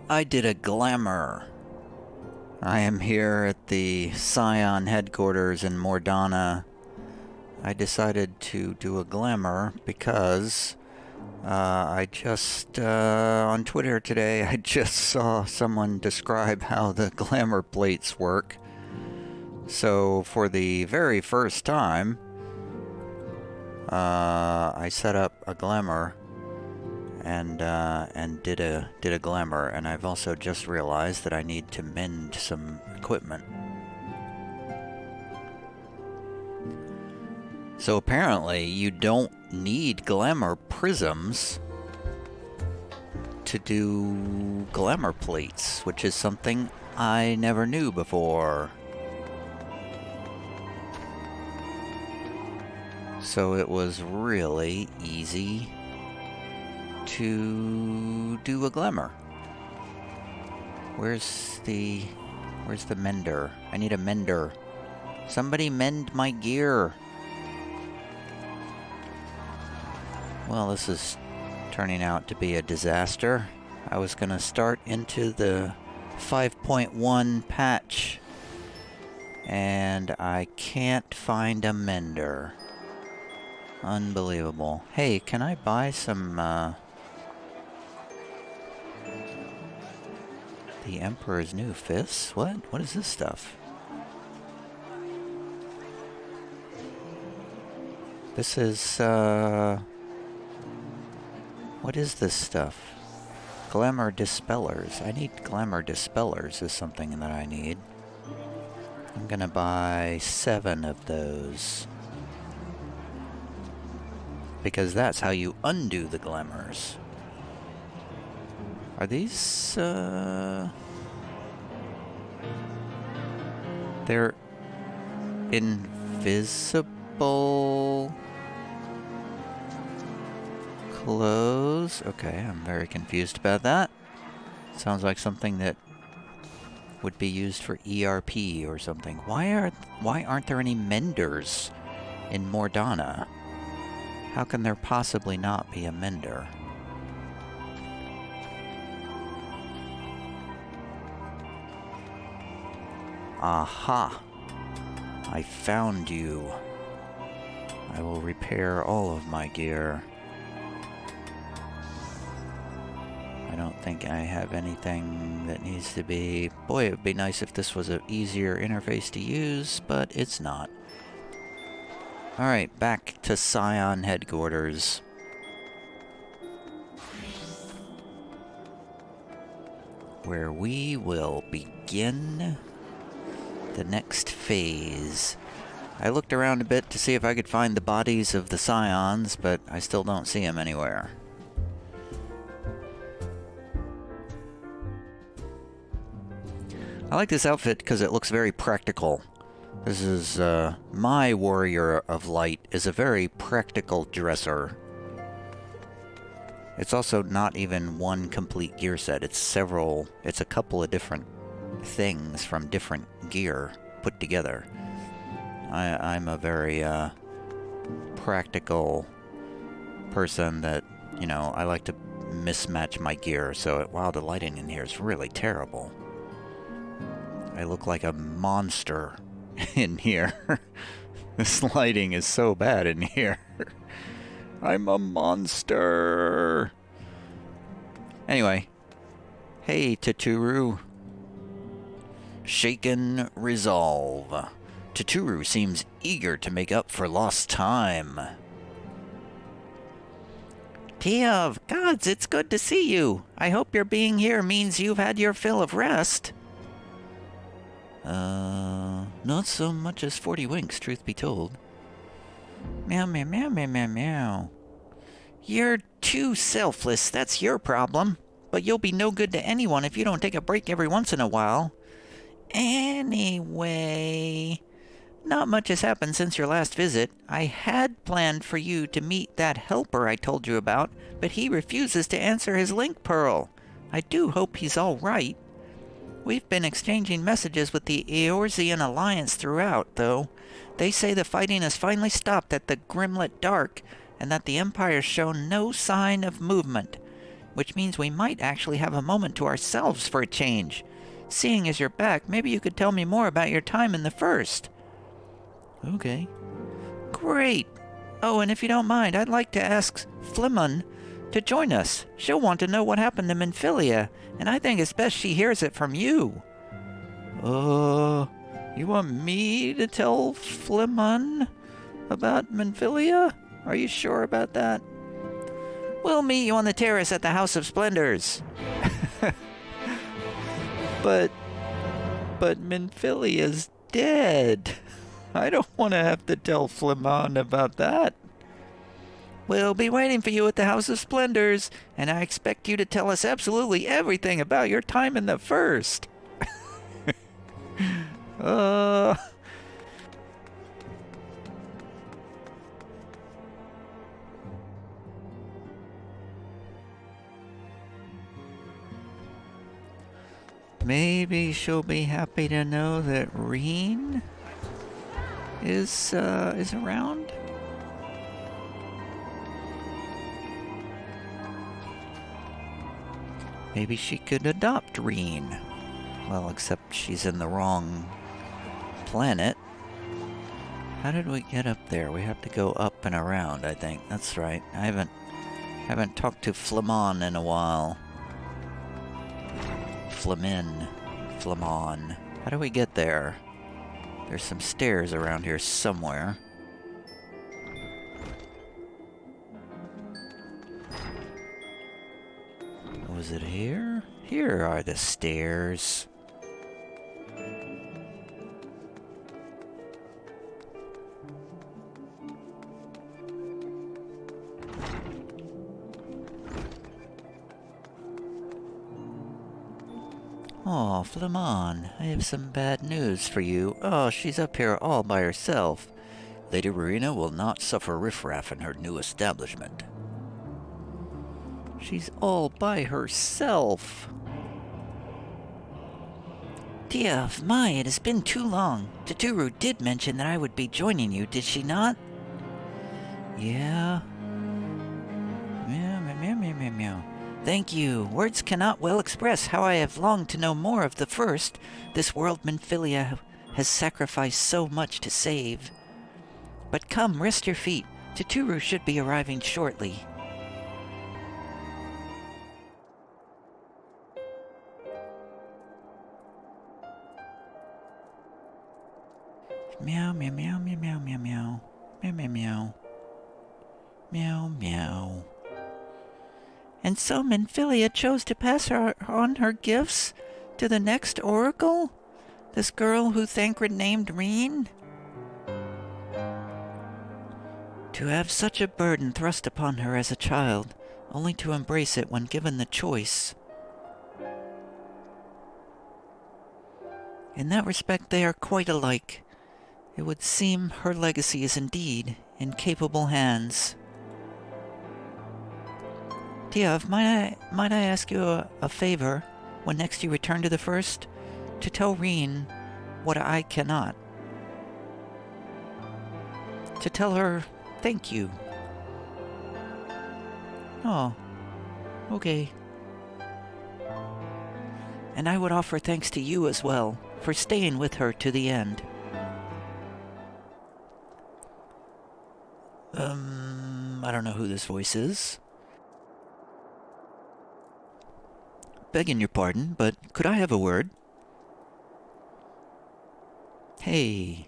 I did a glamour. I am here at the Scion headquarters in Mordana. I decided to do a glamour because on Twitter today, I just saw someone describe how the glamour plates work. So for the very first time, I set up a glamour and did a glamour, and I've also just realized that I need to mend some equipment. So apparently you don't need glamour prisms to do glamour plates, which is something I never knew before. So it was really easy to do a glamour. Where's the mender? I need a mender. Somebody mend my gear. Well, this is turning out to be a disaster. I was gonna start into the 5.1 patch, and I can't find a mender. Unbelievable. Hey, can I buy some, the Emperor's New Fists? What? What is this stuff? This is, what is this stuff? Glamour Dispellers. I need Glamour Dispellers is something that I need. I'm gonna buy 7 of those. Because that's how you undo the glamours. Are these, they're invisible clothes? Okay, I'm very confused about that. Sounds like something that would be used for ERP or something. Why aren't there any menders in Mordana? How can there possibly not be a mender? Aha! I found you. I will repair all of my gear. I don't think I have anything that needs to be... Boy, it would be nice if this was an easier interface to use, but it's not. Alright, back to Scion headquarters. Where we will begin the next phase. I looked around a bit to see if I could find the bodies of the Scions, but I still don't see them anywhere. I like this outfit because it looks very practical. This is, my Warrior of Light is a very practical dresser. It's also not even one complete gear set. It's a couple of different things from different gear put together. I'm a very, practical person that, you know, I like to mismatch my gear, so wow, the lighting in here is really terrible. I look like a monster in here. This lighting is so bad in here. I'm a monster. Anyway. Hey, Toturu. Shaken resolve. Toturu seems eager to make up for lost time. Tiev, gods, it's good to see you. I hope your being here means you've had your fill of rest. Not so much as 40 winks, truth be told. Meow, meow, meow, meow, meow, meow. You're too selfless, that's your problem. But you'll be no good to anyone if you don't take a break every once in a while. Anyway, not much has happened since your last visit. I had planned for you to meet that helper I told you about, but he refuses to answer his link pearl. I do hope he's all right. We've been exchanging messages with the Eorzean Alliance throughout, though. They say the fighting has finally stopped at the Grimlet Dark, and that the Empire's shown no sign of movement. which means we might actually have a moment to ourselves for a change. Seeing as you're back, maybe you could tell me more about your time in the first. Okay. Great! Oh, and if you don't mind, I'd like to ask Flimon to join us. She'll want to know what happened to Minfilia, and I think it's best she hears it from you. You want me to tell Flimon about Minfilia? Are you sure about that? We'll meet you on the terrace at the House of Splendors. But Minfilia's dead. I don't want to have to tell Flimon about that. We'll be waiting for you at the House of Splendors, and I expect you to tell us absolutely everything about your time in the first. Maybe she'll be happy to know that Reen is around. Maybe she could adopt Reen. Well, except she's in the wrong planet. How did we get up there? We have to go up and around, I think. That's right. I haven't talked to Flimon in a while. Flimon. How do we get there? There's some stairs around here somewhere. Was it here? Here are the stairs. Oh, Flimon, I have some bad news for you. Oh, she's up here all by herself. Lady Rowena will not suffer riffraff in her new establishment. She's all by herself. Dear of my, it has been too long. Totoro did mention that I would be joining you, did she not? Yeah. Meow, meow, meow, meow, meow, meow. Thank you. Words cannot well express how I have longed to know more of the first. This world Minfilia has sacrificed so much to save. But come, rest your feet. Totoro should be arriving shortly. Meow, meow, meow, meow, meow, meow, meow. Meow, meow, meow. Meow, meow. And so Minfilia chose to pass on her gifts to the next oracle? This girl who Thancred named Reen? To have such a burden thrust upon her as a child, only to embrace it when given the choice. In that respect they are quite alike. It would seem her legacy is indeed in capable hands. Diav, might I ask you a favor, when next you return to the first, to tell Reen what I cannot. To tell her thank you. Oh, okay. And I would offer thanks to you as well, for staying with her to the end. I don't know who this voice is. Begging your pardon, but could I have a word? Hey.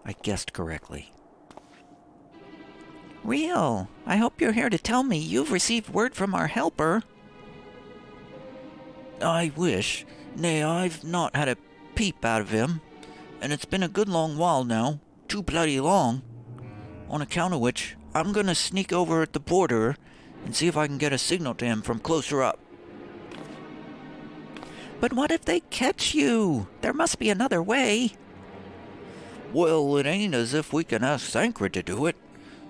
I guessed correctly. Real, I hope you're here to tell me you've received word from our helper. I wish. Nay, I've not had a peep out of him, and it's been a good long while now. Too bloody long. On account of which, I'm gonna sneak over at the border and see if I can get a signal to him from closer up. But what if they catch you? There must be another way. Well, it ain't as if we can ask Thancred to do it.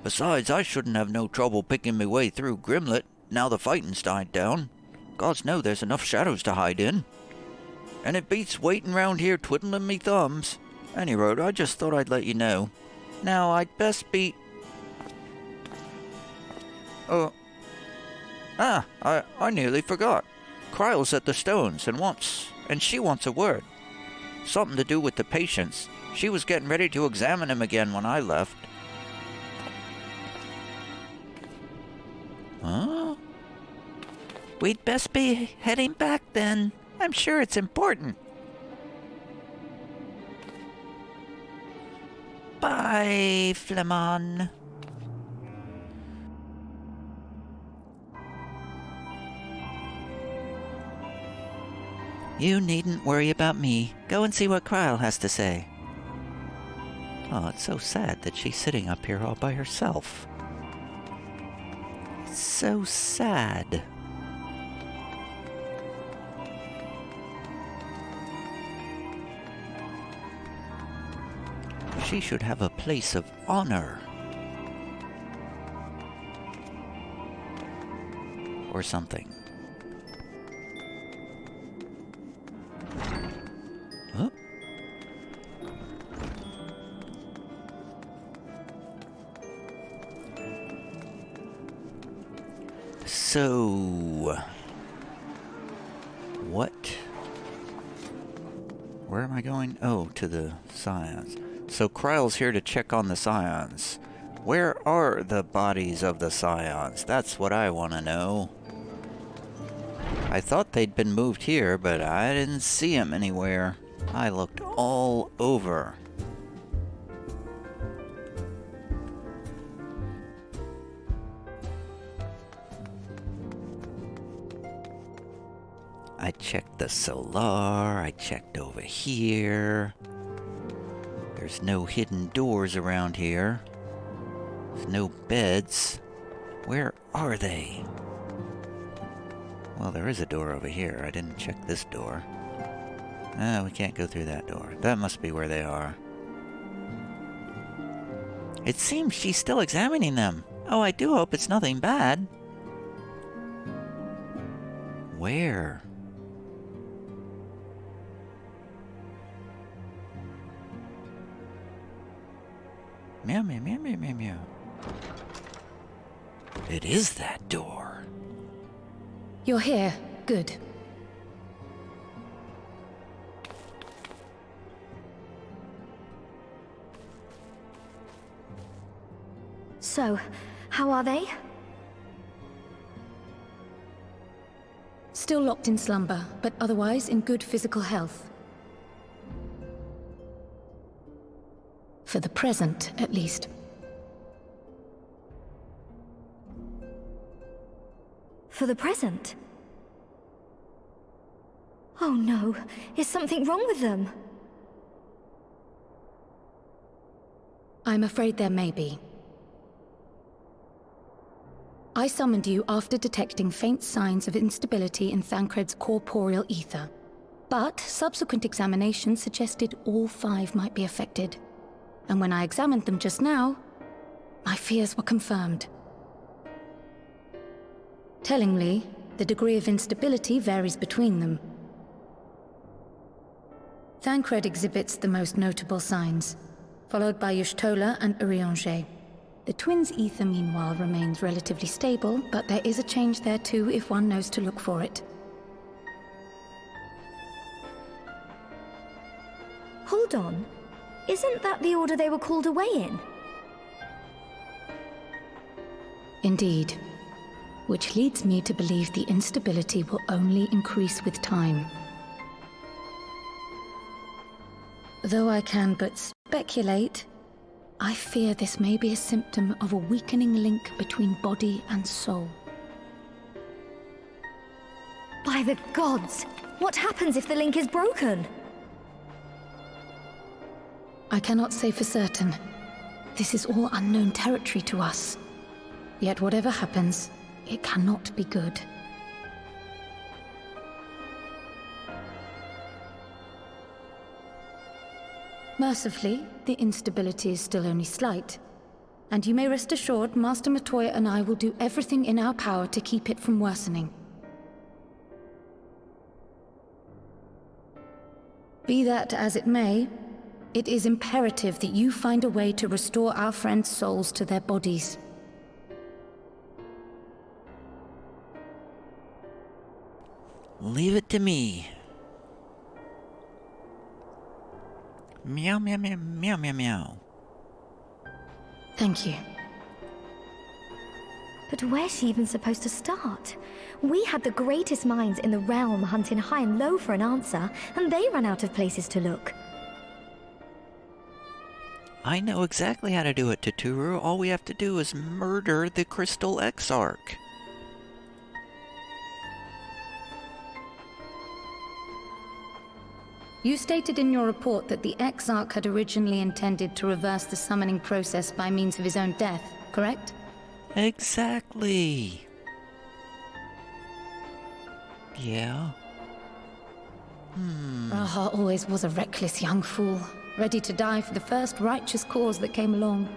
Besides, I shouldn't have no trouble picking me way through Grimlet, now the fighting's died down. Gods know there's enough shadows to hide in. And it beats waiting round here twiddling me thumbs. Any road, I just thought I'd let you know. Now, I'd best be... I nearly forgot. Kryle's at the stones and she wants a word. Something to do with the patients. She was getting ready to examine him again when I left. Huh? We'd best be heading back then. I'm sure it's important. Bye, Flamon. You needn't worry about me. Go and see what Kryle has to say. Oh, it's so sad that she's sitting up here all by herself. It's so sad. She should have a place of honor. Or something. Huh? So... what? Where am I going? Oh, to the Scions. So Kryle's here to check on the Scions. Where are the bodies of the Scions? That's what I want to know. I thought they'd been moved here, but I didn't see them anywhere. I looked all over. I checked the Solar, I checked over here. There's no hidden doors around here. There's no beds. Where are they? Well, there is a door over here. I didn't check this door. Ah, we can't go through that door. That must be where they are. It seems she's still examining them. Oh, I do hope it's nothing bad. Where? Meow, meow, meow, meow, meow, meow. It is that door. You're here. Good. So, how are they? Still locked in slumber, but otherwise in good physical health. For the present, at least. For the present? Oh no, is something wrong with them? I'm afraid there may be. I summoned you after detecting faint signs of instability in Thancred's corporeal ether. But subsequent examination suggested all 5 might be affected. And when I examined them just now, my fears were confirmed. Tellingly, the degree of instability varies between them. Thancred exhibits the most notable signs, followed by Y'shtola and Urianger. The twins' ether, meanwhile, remains relatively stable, but there is a change there too if one knows to look for it. Hold on. Isn't that the order they were called away in? Indeed. Which leads me to believe the instability will only increase with time. Though I can but speculate, I fear this may be a symptom of a weakening link between body and soul. By the gods! What happens if the link is broken? I cannot say for certain. This is all unknown territory to us. Yet whatever happens, it cannot be good. Mercifully, the instability is still only slight. And you may rest assured Master Matoya and I will do everything in our power to keep it from worsening. Be that as it may, it is imperative that you find a way to restore our friends' souls to their bodies. Leave it to me. Meow, meow, meow, meow, meow, meow. Thank you. But where's she even supposed to start? We had the greatest minds in the realm hunting high and low for an answer, and they ran out of places to look. I know exactly how to do it, Totoro. All we have to do is murder the Crystal Exarch. You stated in your report that the Exarch had originally intended to reverse the summoning process by means of his own death, correct? Exactly. Yeah. Raha always was a reckless young fool, ready to die for the first righteous cause that came along.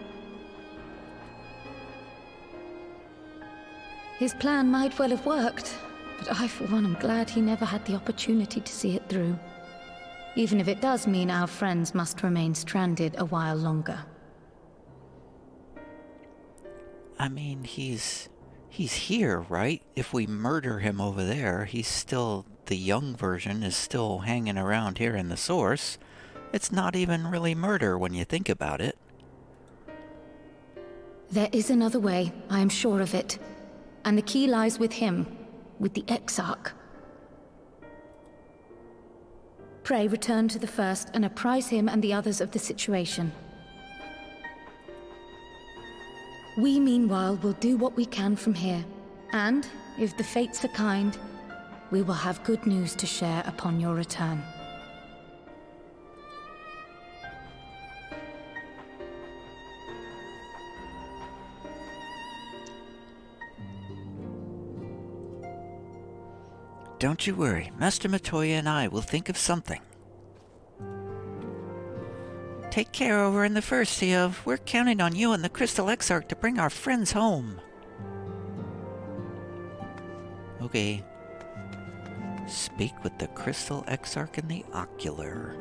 His plan might well have worked, but I, for one, am glad he never had the opportunity to see it through. Even if it does mean our friends must remain stranded a while longer. I mean, he's here, right? If we murder him over there, he's still... the young version is still hanging around here in the source. It's not even really murder when you think about it. There is another way, I am sure of it. And the key lies with him, with the Exarch. Pray return to the First and apprise him and the others of the situation. We, meanwhile, will do what we can from here. And, if the fates are kind, we will have good news to share upon your return. Don't you worry, Master Matoya and I will think of something. Take care over in the First, Tio. We're counting on you and the Crystal Exarch to bring our friends home. Okay. Speak with the Crystal Exarch in the Ocular.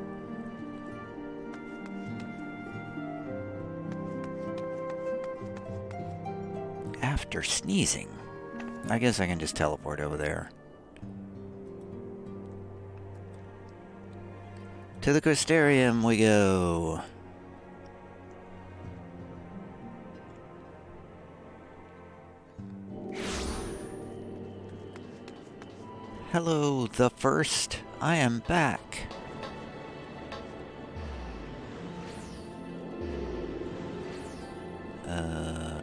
After sneezing. I guess I can just teleport over there. To the Crystarium we go. Hello, the First. I am back.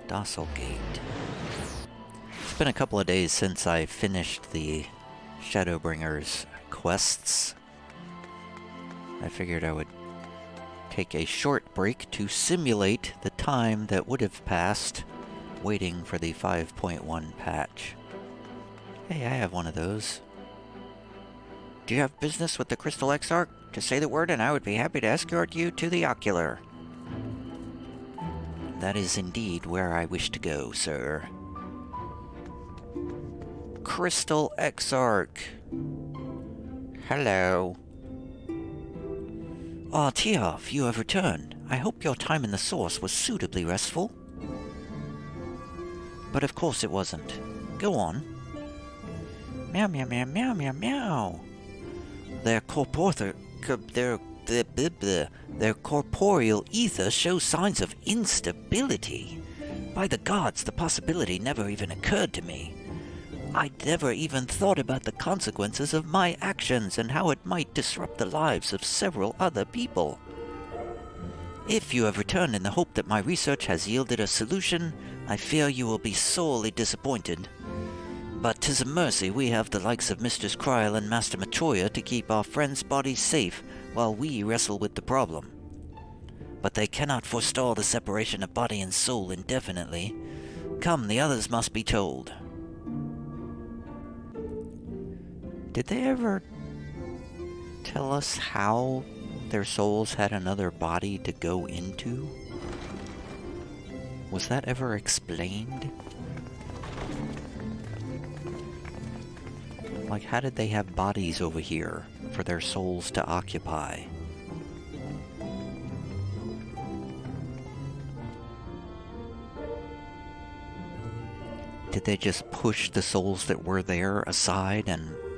Docile Gate. It's been a couple of days since I finished the Shadowbringers quests. I figured I would take a short break to simulate the time that would have passed waiting for the 5.1 patch. Hey, I have one of those. Do you have business with the Crystal Exarch? To say the word and I would be happy to escort you to the Ocular. That is indeed where I wish to go, sir. Crystal Exarch. Hello. Ah, Tiav, you have returned. I hope your time in the Source was suitably restful. But of course it wasn't. Go on. Meow, meow, meow, meow, meow, meow. Their corporeal ether shows signs of instability. By the gods, the possibility never even occurred to me. I'd never even thought about the consequences of my actions and how it might disrupt the lives of several other people. If you have returned in the hope that my research has yielded a solution, I fear you will be sorely disappointed. But 'tis a mercy we have the likes of Mistress Kryl and Master Matoya to keep our friends' bodies safe while we wrestle with the problem. But they cannot forestall the separation of body and soul indefinitely. Come, the others must be told. Did they ever tell us how their souls had another body to go into? Was that ever explained? Like, how did they have bodies over here for their souls to occupy? Did they just push the souls that were there aside and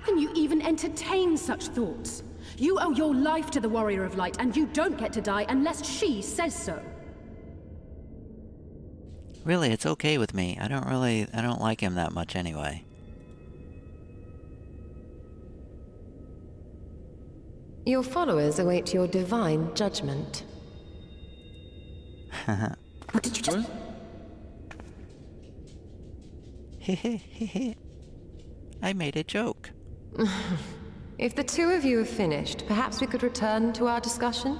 How can you even entertain such thoughts? You owe your life to the Warrior of Light, and you don't get to die unless she says so. Really, it's okay with me. I don't like him that much anyway. Your followers await your divine judgment. What did you just... Hehehehe. I made a joke. If the two of you have finished, perhaps we could return to our discussion?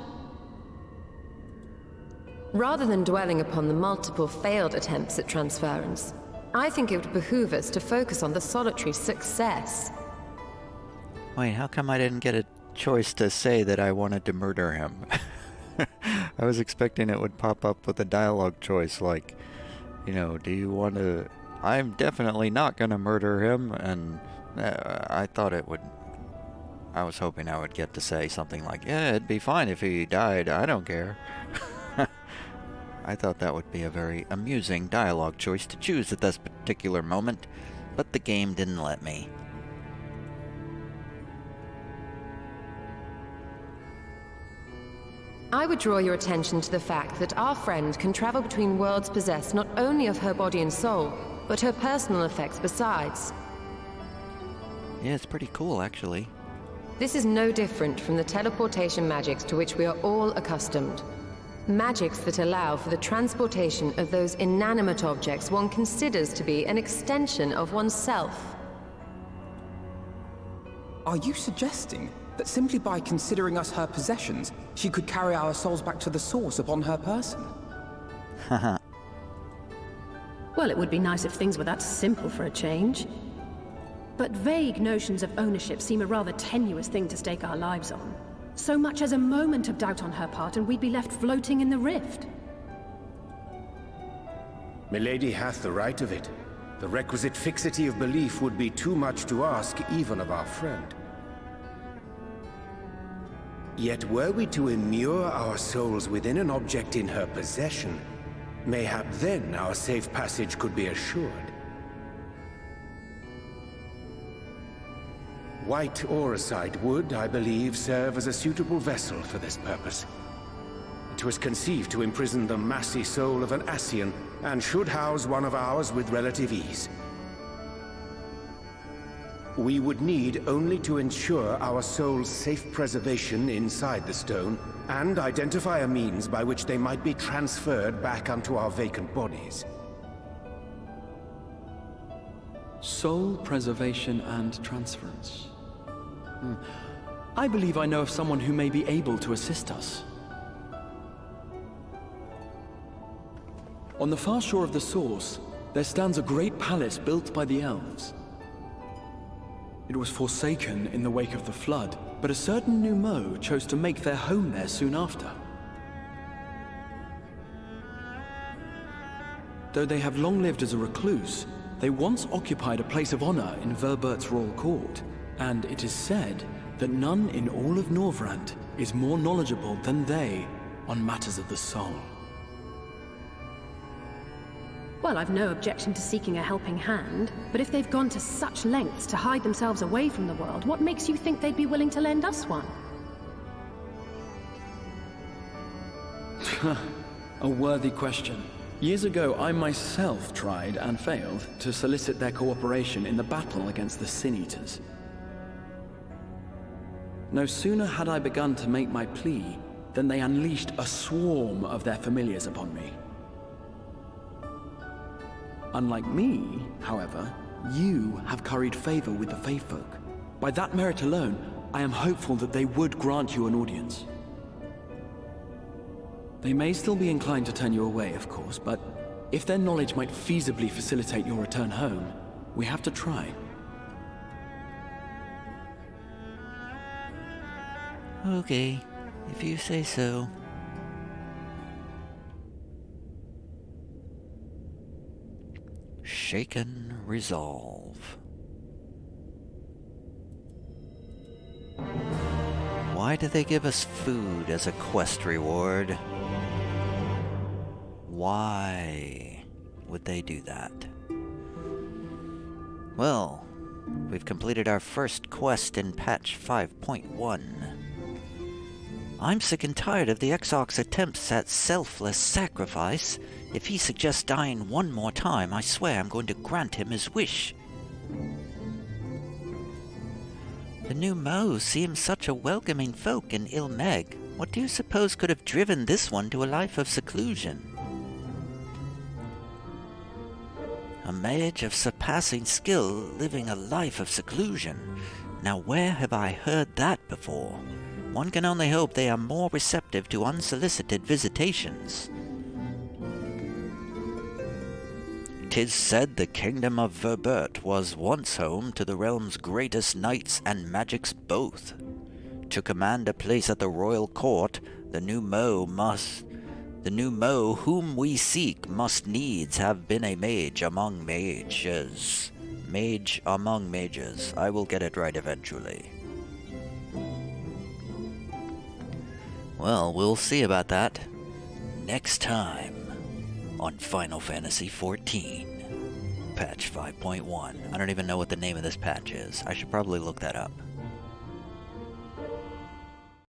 Rather than dwelling upon the multiple failed attempts at transference, I think it would behoove us to focus on the solitary success. Wait, how come I didn't get a choice to say that I wanted to murder him? I was expecting it would pop up with a dialogue choice like, you know, do you want to... I'm definitely not gonna murder him, and I thought it would... I was hoping I would get to say something like, yeah, it'd be fine if he died, I don't care. I thought that would be a very amusing dialogue choice to choose at this particular moment, but the game didn't let me. I would draw your attention to the fact that our friend can travel between worlds possessed not only of her body and soul, but her personal effects besides. Yeah, it's pretty cool, actually. This is no different from the teleportation magics to which we are all accustomed. Magics that allow for the transportation of those inanimate objects one considers to be an extension of oneself. Are you suggesting that simply by considering us her possessions, she could carry our souls back to the source upon her person? Haha. Well, it would be nice if things were that simple for a change. But vague notions of ownership seem a rather tenuous thing to stake our lives on. So much as a moment of doubt on her part, and we'd be left floating in the rift. Milady hath the right of it. The requisite fixity of belief would be too much to ask even of our friend. Yet were we to immure our souls within an object in her possession, mayhap then our safe passage could be assured. White Auracite would, I believe, serve as a suitable vessel for this purpose. It was conceived to imprison the massy soul of an Ascian, and should house one of ours with relative ease. We would need only to ensure our soul's safe preservation inside the stone, and identify a means by which they might be transferred back unto our vacant bodies. Soul preservation and transference. I believe I know of someone who may be able to assist us. On the far shore of the source, there stands a great palace built by the elves. It was forsaken in the wake of the flood, but a certain Numo chose to make their home there soon after. Though they have long lived as a recluse, they once occupied a place of honor in Verbert's royal court, and it is said that none in all of Norvrant is more knowledgeable than they on matters of the soul. Well, I've no objection to seeking a helping hand, but if they've gone to such lengths to hide themselves away from the world, what makes you think they'd be willing to lend us one? A worthy question. Years ago, I myself tried and failed to solicit their cooperation in the battle against the Sin Eaters. No sooner had I begun to make my plea than they unleashed a swarm of their familiars upon me. Unlike me, however, you have curried favor with the Fae folk. By that merit alone, I am hopeful that they would grant you an audience. They may still be inclined to turn you away, of course, but if their knowledge might feasibly facilitate your return home, we have to try. Okay, if you say so. Shaken resolve. Why do they give us food as a quest reward? Why would they do that? Well, We've completed our first quest in patch 5.1. I'm sick and tired of the Exarch's attempts at selfless sacrifice. If he suggests dying one more time, I swear I'm going to grant him his wish. The new Mo seems such a welcoming folk in Ilmeg. What do you suppose could have driven this one to a life of seclusion? A mage of surpassing skill living a life of seclusion. Now where have I heard that before? One can only hope they are more receptive to unsolicited visitations. 'Tis said the kingdom of Verbert was once home to the realm's greatest knights and magics both. To command a place at the royal court, the new Mo whom we seek must needs have been a mage among mages. Mage among mages. I will get it right eventually. Well, we'll see about that next time on Final Fantasy XIV, patch 5.1. I don't even know what the name of this patch is. I should probably look that up.